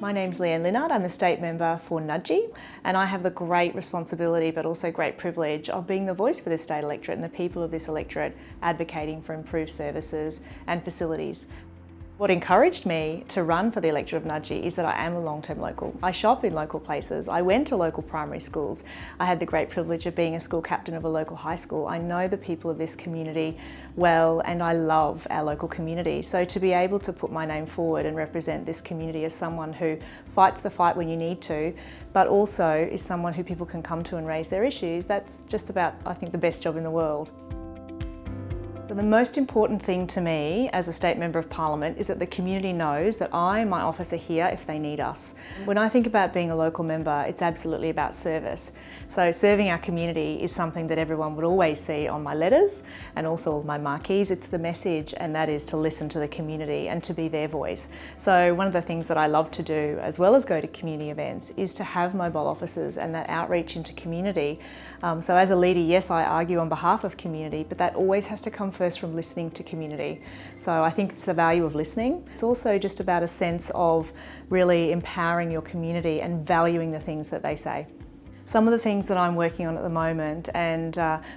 My name's Leanne Linard. I'm the state member for Nudgee, and I have the great responsibility but also great privilege of being the voice for this state electorate and the people of this electorate advocating for improved services and facilities. What encouraged me to run for the electorate of Nudgee is that I am a long-term local. I shop in local places. I went to local primary schools. I had the great privilege of being a school captain of a local high school. I know the people of this community well, and I love our local community. So to be able to put my name forward and represent this community as someone who fights the fight when you need to, but also is someone who people can come to and raise their issues, that's just about, I think, the best job in the world. So the most important thing to me as a state member of parliament is that the community knows that I and my office are here if they need us. When I think about being a local member, it's absolutely about service. So serving our community is something that everyone would always see on my letters and also my marquees. It's the message, and that is to listen to the community and to be their voice. So one of the things that I love to do, as well as go to community events, is to have mobile offices and that outreach into community. So as a leader, yes, I argue on behalf of community, but that always has to come first from listening to community. So I think it's the value of listening. It's also just about a sense of really empowering your community and valuing the things that they say. Some of the things that I'm working on at the moment and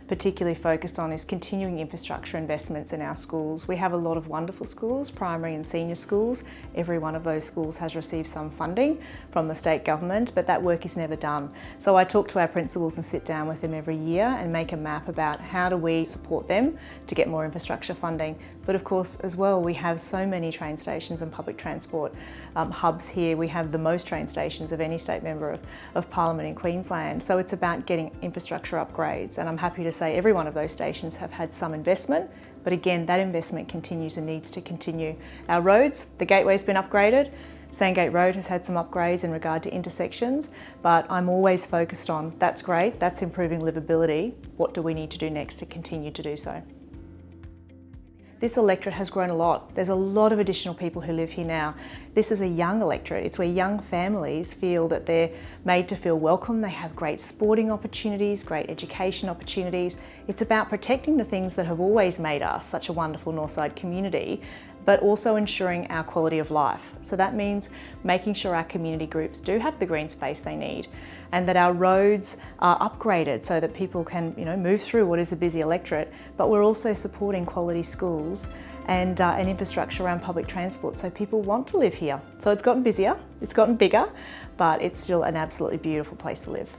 particularly focused on is continuing infrastructure investments in our schools. We have a lot of wonderful schools, primary and senior schools. Every one of those schools has received some funding from the state government, but that work is never done. So I talk to our principals and sit down with them every year and make a map about how do we support them to get more infrastructure funding. But of course, as well, we have so many train stations and public transport hubs here. We have the most train stations of any state member of Parliament in Queensland. So it's about getting infrastructure upgrades. And I'm happy to say every one of those stations have had some investment. But again, that investment continues and needs to continue. Our roads, the gateway's been upgraded. Sandgate Road has had some upgrades in regard to intersections, but I'm always focused on, that's great, that's improving livability. What do we need to do next to continue to do so? This electorate has grown a lot. There's a lot of additional people who live here now. This is a young electorate. It's where young families feel that they're made to feel welcome. They have great sporting opportunities, great education opportunities. It's about protecting the things that have always made us such a wonderful Northside community, but also ensuring our quality of life. So that means making sure our community groups do have the green space they need and that our roads are upgraded so that people can move through what is a busy electorate, but we're also supporting quality schools and infrastructure around public transport so people want to live here. So it's gotten busier, it's gotten bigger, but it's still an absolutely beautiful place to live.